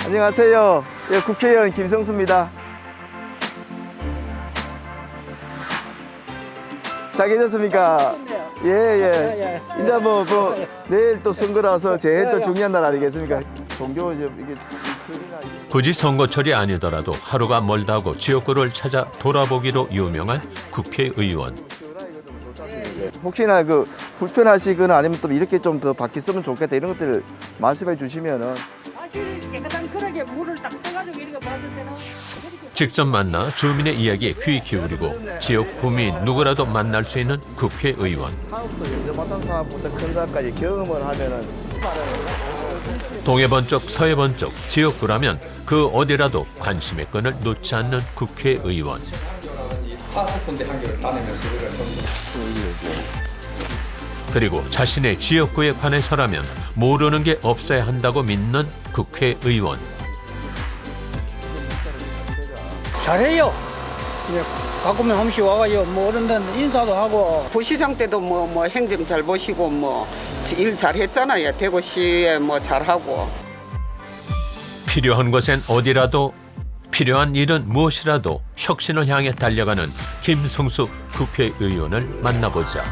안녕하세요. 예, 국회의원 김성수입니다. 잘 계셨습니까? 예. 이제 내일 또 선거라서 제일 또 중요한 날 아니겠습니까? 종교 이게 굳이 선거철이 아니더라도 하루가 멀다고 지역구를 찾아 돌아보기로 유명한 국회의원. 혹시나 불편하시거나 아니면 또 이렇게 좀 더 바뀌었으면 좋겠다 이런 것들을 말씀해 주시면은 사실 깨끗한 그릇에 물을 딱 떠가지고 이렇게 봤을 때는 직접 만나 주민의 이야기에 귀 기울이고 지역 구민 누구라도 만날 수 있는 국회의원. 사업도 맡은 사업부터 큰 사업까지 경험을 하면은 동해 번쩍 서해 번쩍 지역구라면 그 어디라도 관심의 끈을 놓지 않는 국회의원. 파스콘대 한 개를 나누면서 이걸 그리고 자신의 지역구에 관해서라면 모르는 게 없어야 한다고 믿는 국회의원. 잘해요. 가끔은 한 번씩 와가지고 뭐 어른 데는 인사도 하고 부시장 때도 뭐 행정 잘 보시고 뭐 일 잘했잖아요. 대구시에 뭐 잘하고. 필요한 곳엔 어디라도 필요한 일은 무엇이라도 혁신을 향해 달려가는 김성수 국회의원을 만나보자.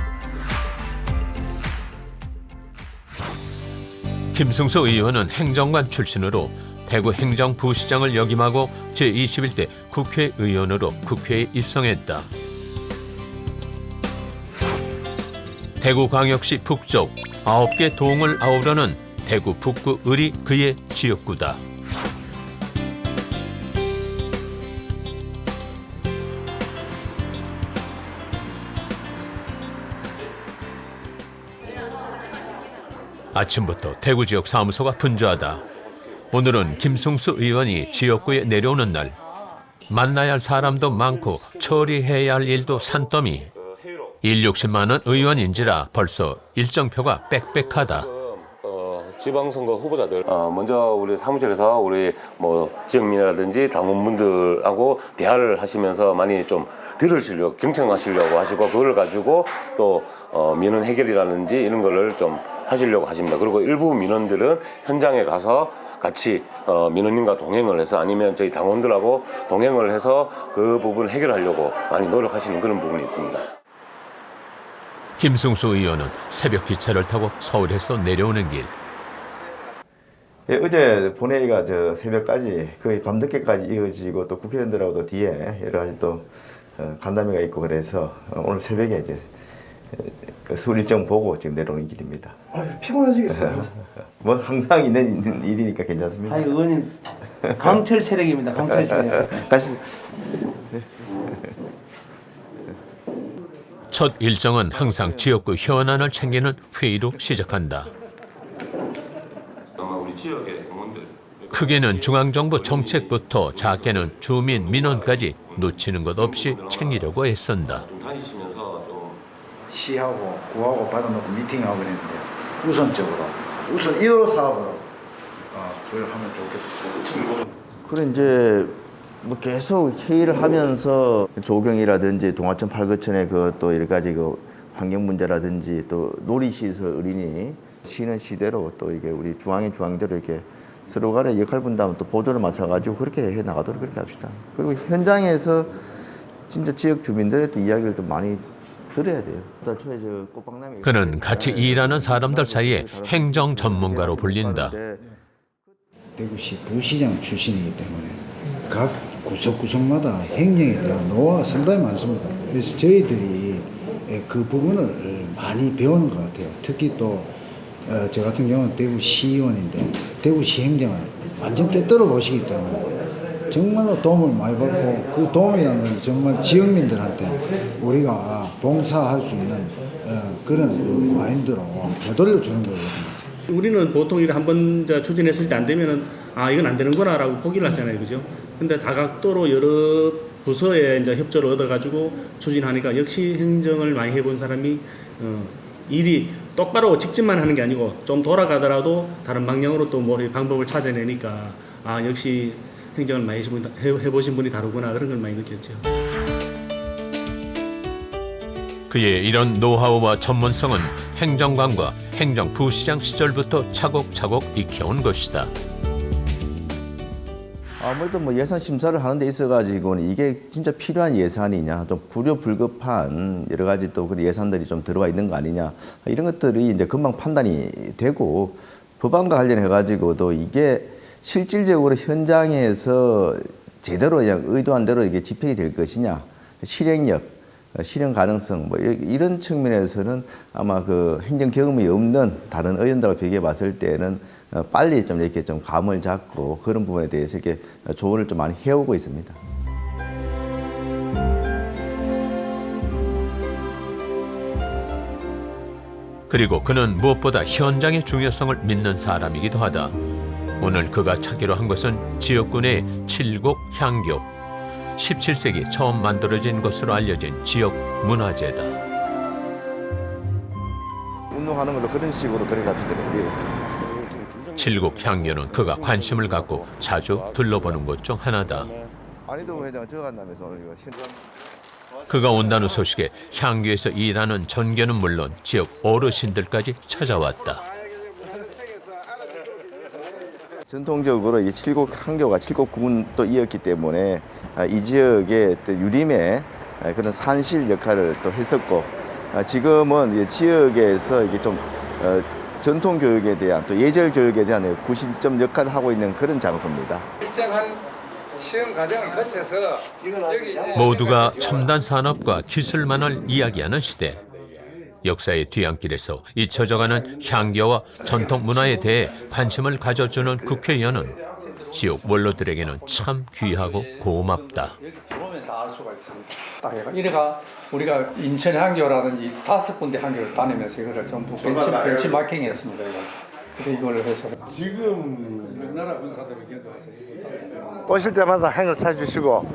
김성수 의원은 행정관 출신으로 대구 행정부시장을 역임하고 제21대 국회의원으로 국회에 입성했다. 대구광역시 북쪽 9개 동을 아우르는 대구 북구 을이 그의 지역구다. 아침부터 대구 지역 사무소가 분주하다. 오늘은 김성수 의원이 지역구에 내려오는 날. 만나야 할 사람도 많고 처리해야 할 일도 산더미. 일 욕심 많은 의원인지라 벌써 일정표가 빽빽하다. 지방선거 후보자들 먼저 우리 사무실에서 우리 지역민이라든지 당원분들하고 대화를 하시면서 많이 좀 들으시려고 경청하시려고 하시고 그걸 가지고 또 민원 해결이라든지 이런 거를 좀 하시려고 하십니다. 그리고 일부 민원들은 현장에 가서 같이 민원인과 동행을 해서 아니면 저희 당원들하고 동행을 해서 그 부분 해결하려고 많이 노력하시는 그런 부분이 있습니다. 김승수 의원은 새벽 기차를 타고 서울에서 내려오는 길. 예, 어제 본회의가 새벽까지 거의 밤늦게까지 이어지고 또 국회의원들하고도 뒤에 여러 가지 또 간담회가 있고 그래서 오늘 새벽에 이제 서울 일정 보고 지금 내려오는 길입니다. 피곤하시겠어요? 뭐 항상 있는 일이니까 괜찮습니다. 의원님 강철 세력입니다. 강철 세력. 가시. 첫 일정은 항상 지역구 현안을 챙기는 회의로 시작한다. 아마 우리 지역의 공원들 크게는 중앙정부 정책부터 작게는 주민 민원까지 놓치는 것 없이 챙기려고 애쓴다. 좀 다니시면서 좀 시하고 구하고 받아놓고 미팅하고 그랬는데 우선 1호 사업으로 그걸 하면 좋겠어요. 그래 이제 계속 회의를 하면서 조경이라든지 동화천 팔거천의 또 여러 가지 환경 문제라든지 또 놀이시설 어린이 쉬는 시대로 또 이게 우리 중앙인 중앙대로 이렇게 서로 간에 역할 분담 또 보조를 맞춰가지고 그렇게 해 나가도록 그렇게 합시다. 그리고 현장에서 진짜 지역 주민들의 또 이야기를 좀 많이 들어야 돼요. 그는 같이 일하는 사람들 사이에 행정 전문가로 불린다. 대구시 부시장 출신이기 때문에 각 구석구석마다 행정에 대한 노하우가 상당히 많습니다. 그래서 저희들이 그 부분을 많이 배우는 것 같아요. 특히 또 저 같은 경우는 대구시의원인데 대구시 행정을 완전 꿰뚫어 보시기 때문에 정말로 도움을 많이 받고 그 도움이라는 건 정말 지역민들한테 우리가 봉사할 수 있는 그런 마인드로 되돌려주는 거거든요. 우리는 보통 일을 한번 추진했을 때 안 되면은 이건 안 되는구나라고 포기를 하잖아요, 그죠? 근데 다각도로 여러 부서에 이제 협조를 얻어가지고 추진하니까 역시 행정을 많이 해본 사람이 일이 똑바로 직진만 하는 게 아니고 좀 돌아가더라도 다른 방향으로 또 방법을 찾아내니까 역시 행정을 많이 해보신 분이 다르구나 그런 걸 많이 느꼈죠. 그의 이런 노하우와 전문성은 행정관과 행정부시장 시절부터 차곡차곡 익혀온 것이다. 아무래도 뭐 예산 심사를 하는 데 있어가지고는 이게 진짜 필요한 예산이냐, 좀 불효불급한 여러 가지 또 그런 예산들이 좀 들어와 있는 거 아니냐, 이런 것들이 이제 금방 판단이 되고 법안과 관련해가지고도 이게 실질적으로 현장에서 제대로 그냥 의도한 대로 이게 집행이 될 것이냐, 실행력, 실행 가능성 뭐 이런 측면에서는 아마 그 행정 경험이 없는 다른 의원들과 비교해 봤을 때는 빨리 좀 이렇게 좀 감을 잡고 그런 부분에 대해서 이렇게 조언을 좀 많이 해오고 있습니다. 그리고 그는 무엇보다 현장의 중요성을 믿는 사람이기도 하다. 오늘 그가 찾기로 한 것은 지역군의 칠곡 향교. 17세기 처음 만들어진 것으로 알려진 지역 문화재다. 운동하는 걸로 그런 식으로 그래 갑시다. 칠곡 향교는 그가 관심을 갖고 자주 들러보는 것 중 하나다. 안희동 회장 들어간다면서 오늘 이거 현장. 그가 온다는 소식에 향교에서 일하는 전교는 물론 지역 어르신들까지 찾아왔다. 전통적으로 이 칠곡 향교가 칠곡 구문도 이었기 때문에 이 지역의 또 유림의 그런 산실 역할을 또 했었고, 지금은 이 지역에서 이게 좀 전통 교육에 대한 또 예절 교육에 대한 구심점 역할을 하고 있는 그런 장소입니다. 일정한 시험 과정을 거쳐서 여기 이제 모두가 첨단 산업과 기술만을 이야기하는 시대. 역사의 뒤안길에서 잊혀져가는 향교와 전통 문화에 대해 관심을 가져주는 국회의원은 지역 원로들에게는 참 귀하고 고맙다. 여기 들어오면 다 알 수가 있습니다. 딱 해가 이래가 우리가 인천 향교라든지 5군데 향교를 다니면서 이거를 전부 벤치마킹했습니다. 그래서 이걸 해서 명나라 군사들이 오실 때마다 향을 찾아주시고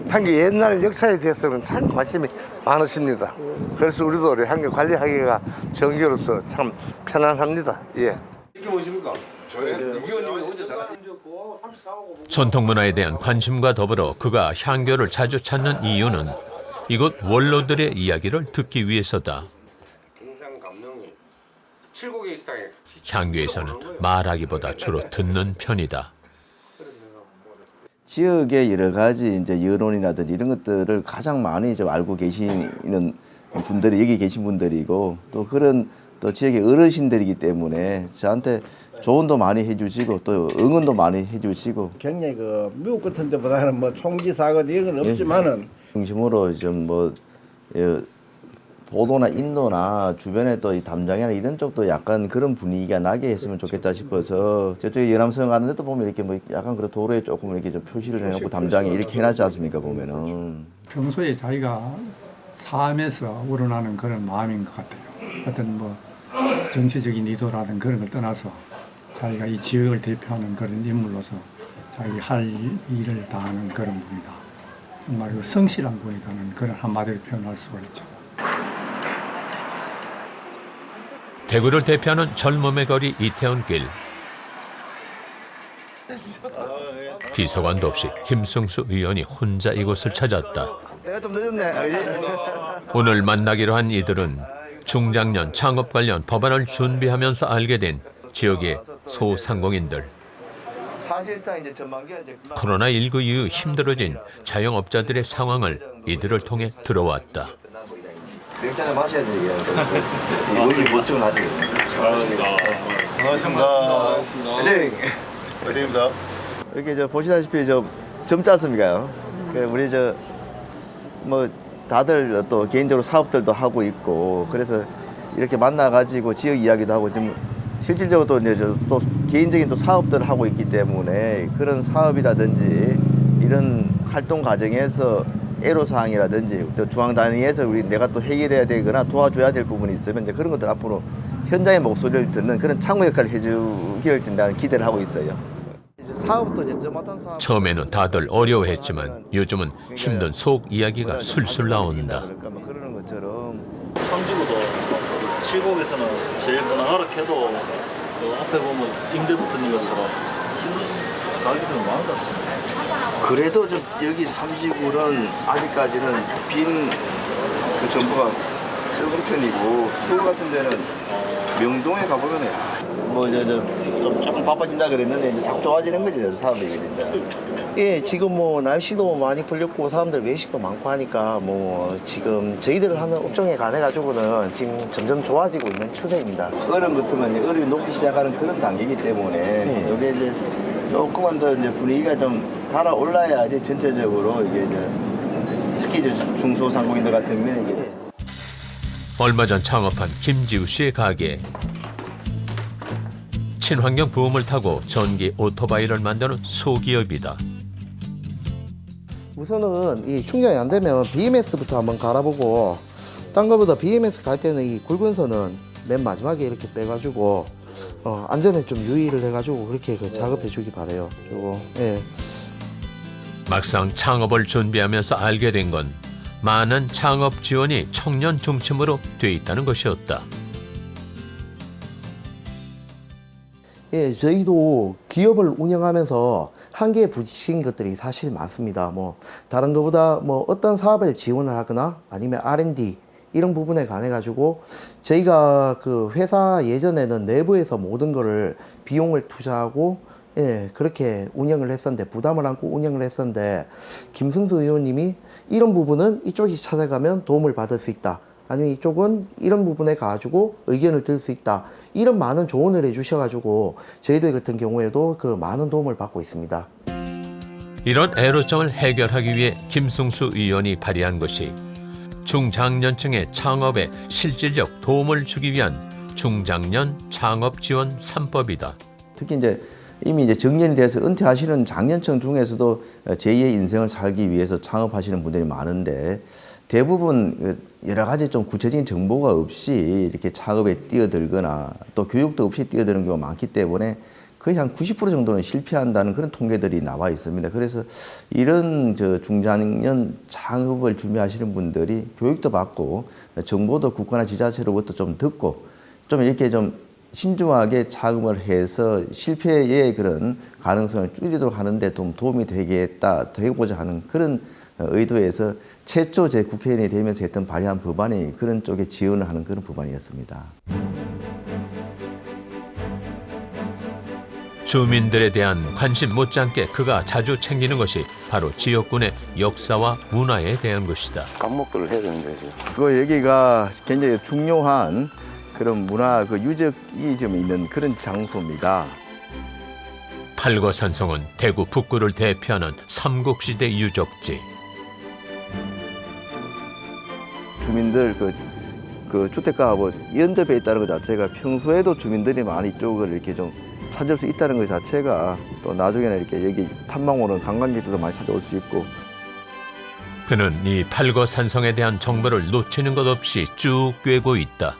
향기 옛날 역사에 대해서는 참 관심이 많으십니다. 그래서 우리도 우리 향기 관리하기가 정교로서 참 편안합니다. 예. 이렇게 보십니까? 전통 문화에 대한 관심과 더불어 그가 향교를 자주 찾는 이유는 이곳 원로들의 이야기를 듣기 위해서다. 향교에서는 말하기보다 주로 듣는 편이다. 지역의 여러 가지 이제 여론이라든지 이런 것들을 가장 많이 좀 알고 계시는 분들이 여기 계신 분들이고, 또 그런 또 지역의 어르신들이기 때문에 저한테 조언도 많이 해주시고 또 응원도 많이 해주시고. 굉장히 그 미국 같은 데보다는 뭐 총기 사고 이런 건 없지만은 중심으로 좀 뭐 보도나 인도나 주변에 또 이 담장이나 이런 쪽도 약간 그런 분위기가 나게 했으면 좋겠다 싶어서 저쪽에 연암성 가는 데도 보면 이렇게 뭐 약간 그런 도로에 조금 이렇게 좀 표시를 해놓고 담장에 이렇게 해놨지 않습니까 보면은. 평소에 자기가 삶에서 우러나는 그런 마음인 것 같아요. 어떤 뭐 정치적인 의도라든 그런 걸 떠나서 자기가 이 지역을 대표하는 그런 인물로서 자기 할 일을 다하는 그런 분이다. 정말 그 성실한 분이다는 그런 한마디로 표현할 수가 있죠. 대구를 대표하는 젊음의 거리 이태원길. 비서관도 없이 김승수 의원이 혼자 이곳을 찾았다. 내가 좀 늦었네. 오늘 만나기로 한 이들은 중장년 창업 관련 법안을 준비하면서 알게 된 지역의 소상공인들. 사실상 이제 전반기가 이제 코로나19 이후 힘들어진 자영업자들의 상황을 이들을 통해 들어왔다. 맥주를 마셔야 되겠는데 이거 못증을 하지. 반갑습니다. 네. 화이팅입니다. 이렇게 저 보시다시피 젊지 않습니까? 우리 뭐 다들 또 개인적으로 사업들도 하고 있고, 그래서 이렇게 만나가지고 지역 이야기도 하고 좀 실질적으로 또 이제 또 개인적인 또 사업들을 하고 있기 때문에 그런 사업이라든지 이런 활동 과정에서 애로사항이라든지 또 중앙 단위에서 내가 또 해결해야 되거나 도와줘야 될 부분이 있으면 이제 그런 것들 앞으로 현장의 목소리를 듣는 그런 창구 역할을 해주길 된다는 기대를 하고 있어요. 사업도 이제 어떤 사업 처음에는 다들 어려워했지만 요즘은 힘든 속 이야기가 술술 나온다. 뭐 그러는 것처럼 삼지구도 칠곡에서는 제일 무난하라 해도 앞에 보면 임대 붙은 것처럼 가격이 좀 많은 것 같습니다. 그래도 좀 여기 삼지구는 아직까지는 빈 그 정보가 적은 편이고, 서울 같은 데는 명동에 가보면 좀 조금 바빠진다 그랬는데 이제 자꾸 좋아지는 거지 사업이 진짜. 예, 지금 뭐 날씨도 많이 풀렸고 사람들 외식도 많고 하니까 뭐 지금 저희들 하는 업종에 관해가지고는 지금 점점 좋아지고 있는 추세입니다. 얼음 같으면 이제 얼음이 녹기 시작하는 그런 단계이기 때문에 이게 이제 조금만 더 이제 분위기가 좀 달아올라야 이제 전체적으로 이게 이제 특히 이제 중소상공인들 같은 경우에는 이게 얼마 전 창업한 김지우 씨의 가게. 친환경 부음을 타고 전기 오토바이를 만드는 소기업이다. 우선은 이 충전이 안 되면 BMS부터 한번 갈아보고, 딴 거보다 BMS 갈 때는 이 굵은 선은 맨 마지막에 이렇게 빼가지고 안전에 좀 유의를 해가지고 그렇게 작업해 주기 바래요. 그리고 예. 막상 창업을 준비하면서 알게 된 건 많은 창업 지원이 청년 중심으로 돼 있다는 것이었다. 예, 저희도 기업을 운영하면서 한계에 부딪힌 것들이 사실 많습니다. 뭐 다른 것보다 뭐 어떤 사업을 지원을 하거나 아니면 R&D 이런 부분에 관해 가지고 저희가 그 회사 예전에는 내부에서 모든 거를 비용을 투자하고 예, 그렇게 운영을 했었는데, 부담을 안고 운영을 했었는데, 김승수 의원님이 이런 부분은 이쪽이 찾아가면 도움을 받을 수 있다, 아니면 이쪽은 이런 부분에 가지고 의견을 들 수 있다, 이런 많은 조언을 해주셔가지고 저희들 같은 경우에도 그 많은 도움을 받고 있습니다. 이런 애로점을 해결하기 위해 김승수 의원이 발의한 것이 중장년층의 창업에 실질적 도움을 주기 위한 중장년 창업 지원 3법이다. 특히 이제 이미 이제 정년이 돼서 은퇴하시는 장년층 중에서도 제2의 인생을 살기 위해서 창업하시는 분들이 많은데, 대부분 여러 가지 좀 구체적인 정보가 없이 이렇게 창업에 뛰어들거나 또 교육도 없이 뛰어드는 경우가 많기 때문에 거의 한 90% 정도는 실패한다는 그런 통계들이 나와 있습니다. 그래서 이런 중장년 창업을 준비하시는 분들이 교육도 받고 정보도 국가나 지자체로부터 좀 듣고 좀 이렇게 좀 신중하게 창업을 해서 실패의 그런 가능성을 줄이도록 하는데 좀 도움이 되고자 하는 그런 의도에서 최초 제 국회의원이 되면서 했던 발의한 법안이 그런 쪽에 지원을 하는 그런 법안이었습니다. 주민들에 대한 관심 못지않게 그가 자주 챙기는 것이 바로 지역군의 역사와 문화에 대한 것이다. 강목들을 해야 되는데 지금. 그 여기가 굉장히 중요한 그런 문화 유적이 좀 있는 그런 장소입니다. 팔거산성은 대구 북구를 대표하는 삼국시대 유적지. 주민들 그 주택가하고 연접해 있다는 것 자체가 평소에도 주민들이 많이 이쪽을 이렇게 좀 찾을 수 있다는 것 자체가 또 나중에는 이렇게 여기 탐방 오는 관광객들도 많이 찾아올 수 있고. 그는 이 팔거산성에 대한 정보를 놓치는 것 없이 쭉 꿰고 있다.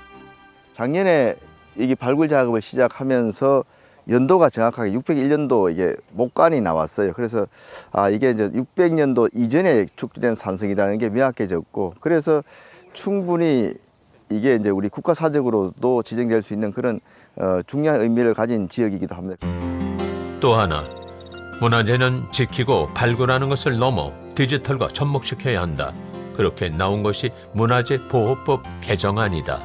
작년에 이게 발굴 작업을 시작하면서 연도가 정확하게 601년도 이게 목간이 나왔어요. 그래서 이게 이제 600년도 이전에 축적된 산성이라는 게 명확해졌고, 그래서 충분히 이게 이제 우리 국가 사적으로도 지정될 수 있는 그런 중요한 의미를 가진 지역이기도 합니다. 또 하나, 문화재는 지키고 발굴하는 것을 넘어 디지털과 접목시켜야 한다. 그렇게 나온 것이 문화재 보호법 개정안이다.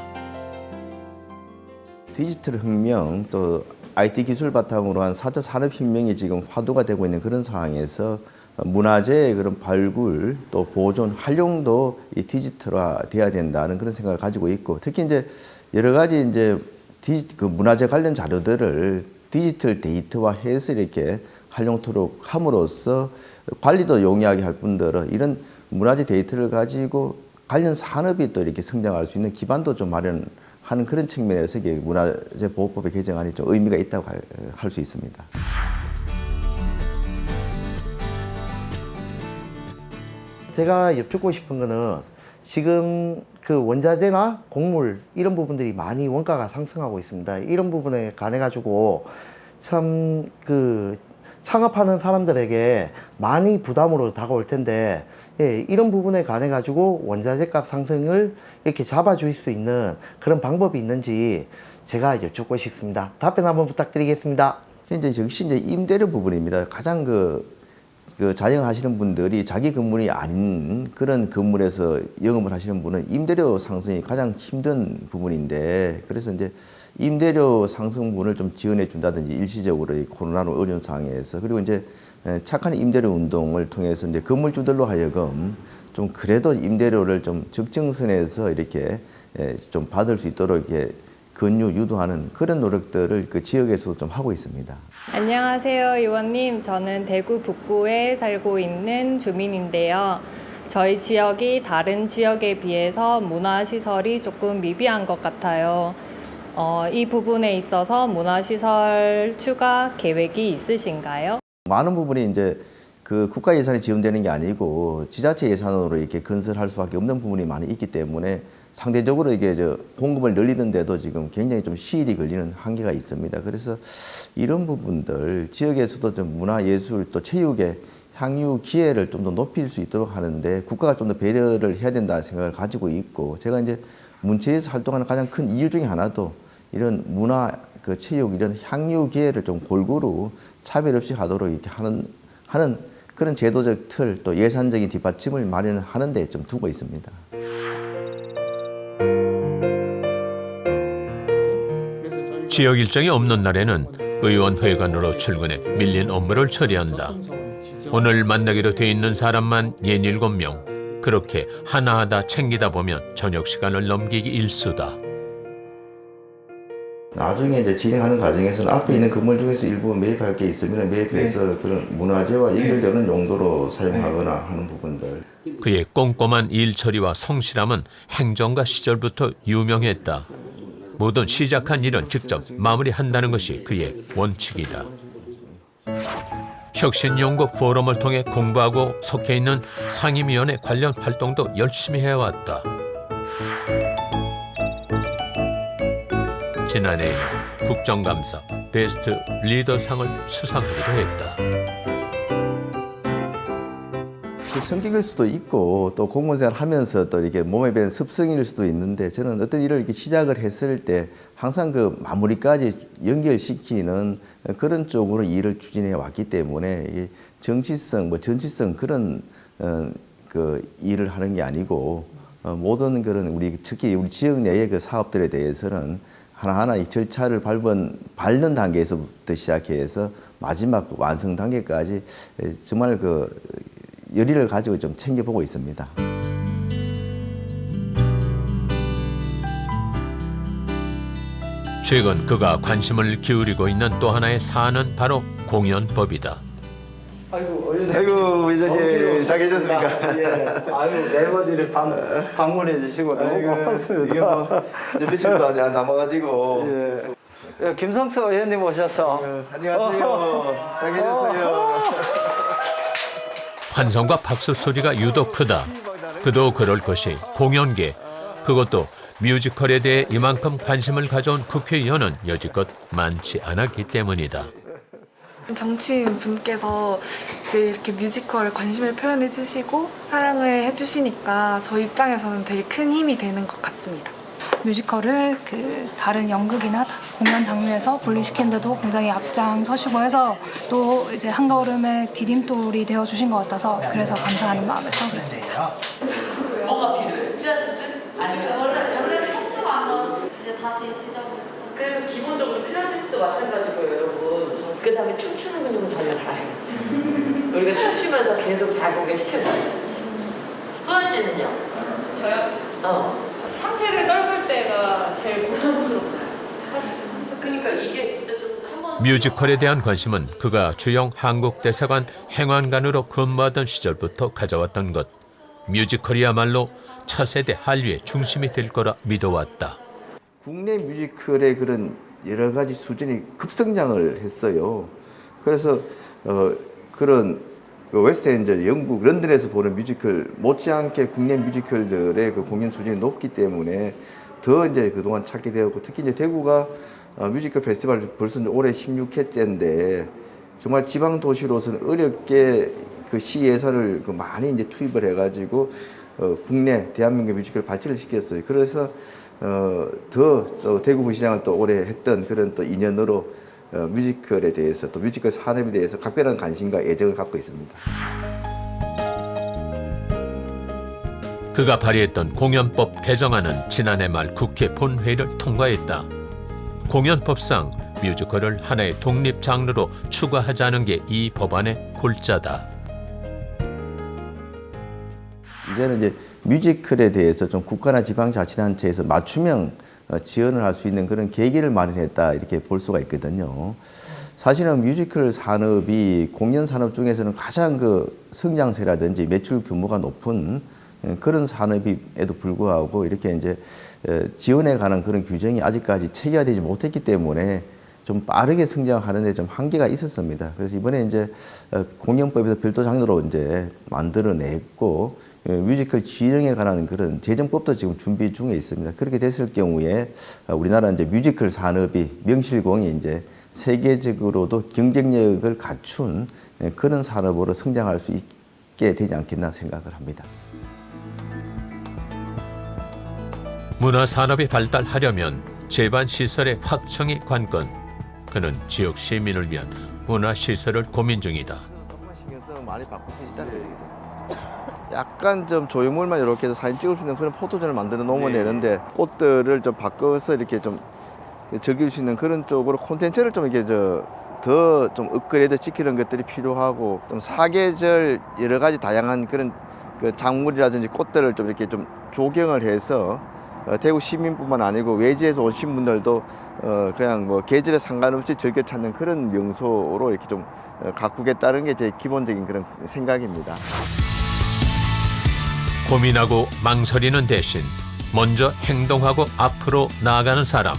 디지털 혁명 또 IT 기술 바탕으로 한 4차 산업혁명이 지금 화두가 되고 있는 그런 상황에서 문화재의 그런 발굴 또 보존, 활용도 이 디지털화 돼야 된다는 그런 생각을 가지고 있고, 특히 이제 여러 가지 이제 그 문화재 관련 자료들을 디지털 데이터화해서 이렇게 활용토록 함으로써 관리도 용이하게 할 뿐더러 이런 문화재 데이터를 가지고 관련 산업이 또 이렇게 성장할 수 있는 기반도 좀 마련하는 그런 측면에서 이게 문화재 보호법의 개정안이 좀 의미가 있다고 할 수 있습니다. 제가 여쭙고 싶은 거는 지금 그 원자재나 곡물 이런 부분들이 많이 원가가 상승하고 있습니다. 이런 부분에 관해 가지고 참 그 창업하는 사람들에게 많이 부담으로 다가올 텐데, 예, 이런 부분에 관해 가지고 원자재 값 상승을 이렇게 잡아줄 수 있는 그런 방법이 있는지 제가 여쭙고 싶습니다. 답변 한번 부탁드리겠습니다. 이제 역시 이제 임대료 부분입니다. 가장 그 자영하시는 분들이 자기 건물이 아닌 그런 건물에서 영업을 하시는 분은 임대료 상승이 가장 힘든 부분인데, 그래서 이제 임대료 상승분을 좀 지원해 준다든지 일시적으로 이 코로나로 어려운 상황에서 그리고 이제 착한 임대료 운동을 통해서 이제 건물주들로 하여금 좀 그래도 임대료를 좀 적정선에서 이렇게 좀 받을 수 있도록 이렇게 권유 유도하는 그런 노력들을 그 지역에서도 좀 하고 있습니다. 안녕하세요, 의원님. 저는 대구 북구에 살고 있는 주민인데요. 저희 지역이 다른 지역에 비해서 문화시설이 조금 미비한 것 같아요. 이 부분에 있어서 문화시설 추가 계획이 있으신가요? 많은 부분이 이제 그 국가 예산이 지원되는 게 아니고 지자체 예산으로 이렇게 건설할 수밖에 없는 부분이 많이 있기 때문에 상대적으로 이게 공급을 늘리는데도 지금 굉장히 좀 시일이 걸리는 한계가 있습니다. 그래서 이런 부분들 지역에서도 좀 문화, 예술 또 체육의 향유 기회를 좀 더 높일 수 있도록 하는데 국가가 좀 더 배려를 해야 된다는 생각을 가지고 있고 제가 이제 문체에서 활동하는 가장 큰 이유 중에 하나도 이런 문화, 그 체육 이런 향유 기회를 좀 골고루 차별 없이 하도록 이렇게 하는 그런 제도적 틀 또 예산적인 뒷받침을 마련하는 데 좀 두고 있습니다. 지역 일정이 없는 날에는 의원회관으로 출근해 밀린 업무를 처리한다. 오늘 만나기로 돼 있는 사람만 67명. 그렇게 하나하나 챙기다 보면 저녁 시간을 넘기기 일쑤다. 나중에 이제 진행하는 과정에서는 앞에 있는 건물 중에서 일부 매입할 게 있으면 매입해서 그런 문화재와 연결되는 용도로 사용하거나 하는 부분들. 그의 꼼꼼한 일 처리와 성실함은 행정가 시절부터 유명했다. 모든 시작한 일은 직접 마무리한다는 것이 그의 원칙이다. 혁신연구 포럼을 통해 공부하고 속해 있는 상임위원회 관련 활동도 열심히 해왔다. 지난해 국정감사 베스트 리더상을 수상하기도 했다. 그 성격일 수도 있고 또 공무원생활 하면서 또 이렇게 몸에 배는 습성일 수도 있는데 저는 어떤 일을 이렇게 시작을 했을 때 항상 그 마무리까지 연결시키는 그런 쪽으로 일을 추진해 왔기 때문에 이 정치성, 전치성 그런 그 일을 하는 게 아니고 모든 그런 우리 특히 우리 지역 내의 그 사업들에 대해서는 하나하나 이 절차를 밟는 단계에서부터 시작해서 마지막 완성 단계까지 정말 그 열의를 가지고 좀 챙겨보고 있습니다. 최근 그가 관심을 기울이고 있는 또 하나의 사안은 바로 공연법이다. 아이고, 이제 잘 계셨습니까? 예. 아유, 매번 이렇게 방문해 주시고 너무 고맙습니다. 이게 뭐 이제 며칠도 안 남아가지고. 예. 김성수 의원님 오셔서. 안녕하세요. 잘 계셨어요. 환성과 박수 소리가 유독 크다. 그도 그럴 것이 공연계, 그것도 뮤지컬에 대해 이만큼 관심을 가져온 국회의원은 여지껏 많지 않았기 때문이다. 정치인 분께서 이제 이렇게 뮤지컬에 관심을 표현해 주시고 사랑을 해주시니까 저 입장에서는 되게 큰 힘이 되는 것 같습니다. 뮤지컬을 그 다른 연극이나 공연 장르에서 분리시키는데도 굉장히 앞장서시고 해서 또 이제 한겨울음의 디딤돌이 되어주신 것 같아서 그래서 감사하는 마음에서 그랬습니다. 뭐가 필요해? 필라테스? 아니면 원래 척추가 안 나와서 이제 다시 시작을. 그래서 기본적으로 필라테스도 마찬가지고요, 여러분. 그 다음에 춤추는 근육은 전혀 다르겠지. 우리가 춤추면서 계속 자극을 시켜줘요. 소연 씨는요? 저요? 상체를 떨굴 때가 제일 고통스럽다. 그러니까 이게 진짜 좀 한번 뮤지컬에 대한 관심은 그가 주영 한국대사관 행안관으로 근무하던 시절부터 가져왔던 것. 뮤지컬이야말로 차세대 한류의 중심이 될 거라 믿어왔다. 국내 뮤지컬의 그런 여러 가지 수준이 급성장을 했어요. 그래서 그런 웨스트엔드, 영국, 런던에서 보는 뮤지컬 못지않게 국내 뮤지컬들의 그 공연 수준이 높기 때문에 더 이제 그동안 찾게 되었고 특히 이제 대구가 뮤지컬 페스티벌 벌써 올해 16회째인데 정말 지방 도시로서는 어렵게 그 시 예산을 많이 이제 투입을 해가지고 국내 대한민국 뮤지컬 발전을 시켰어요. 그래서 더 대구부시장을 또 오래 했던 그런 또 인연으로 뮤지컬에 대해서 또 뮤지컬 산업에 대해서 각별한 관심과 애정을 갖고 있습니다. 그가 발의했던 공연법 개정안은 지난해 말 국회 본회의를 통과했다. 공연법상 뮤지컬을 하나의 독립 장르로 추가하자는 게 이 법안의 골자다. 이제는 이제 뮤지컬에 대해서 좀 국가나 지방자치단체에서 맞춤형 지원을 할 수 있는 그런 계기를 마련했다 이렇게 볼 수가 있거든요. 사실은 뮤지컬 산업이 공연 산업 중에서는 가장 그 성장세라든지 매출 규모가 높은 그런 산업임에도 불구하고 이렇게 이제 지원에 관한 그런 규정이 아직까지 체계화되지 못했기 때문에 좀 빠르게 성장하는 데 좀 한계가 있었습니다. 그래서 이번에 이제 공연법에서 별도 장르로 이제 만들어냈고 뮤지컬 진흥에 관한 그런 재정법도 지금 준비 중에 있습니다. 그렇게 됐을 경우에 우리나라 이제 뮤지컬 산업이 명실공히 이제 세계적으로도 경쟁력을 갖춘 그런 산업으로 성장할 수 있게 되지 않겠나 생각을 합니다. 문화산업이 발달하려면 제반 시설의 확충이 관건. 그는 지역 시민을 위한 문화시설을 고민 중이다. 신경성을 많이 바꿀 수 있다는 얘기죠. 약간 좀 조형물만 이렇게 해서 사진 찍을 수 있는 그런 포토존을 만들어 놓으면 되는데 꽃들을 좀 바꿔서 이렇게 좀 즐길 수 있는 그런 쪽으로 콘텐츠를 좀 이렇게 더 좀 업그레이드 시키는 것들이 필요하고 좀 사계절 여러 가지 다양한 그런 그 작물이라든지 꽃들을 좀 이렇게 좀 조경을 해서 대구 시민뿐만 아니고 외지에서 오신 분들도 그냥 뭐 계절에 상관없이 즐겨 찾는 그런 명소로 이렇게 좀 가꾸겠다는 게 제 기본적인 그런 생각입니다. 고민하고 망설이는 대신 먼저 행동하고 앞으로 나아가는 사람.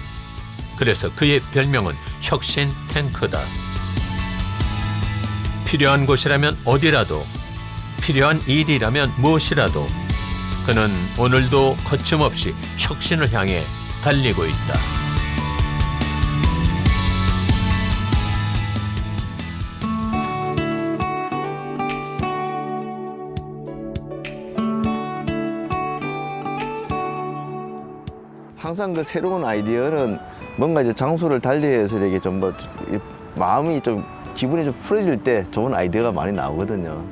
그래서 그의 별명은 혁신 탱크다. 필요한 곳이라면 어디라도, 필요한 일이라면 무엇이라도 그는 오늘도 거침없이 혁신을 향해 달리고 있다. 항상 그 새로운 아이디어는 뭔가 이제 장소를 달리해서 이렇게 좀 뭐 마음이 좀 기분이 좀 풀어질 때 좋은 아이디어가 많이 나오거든요.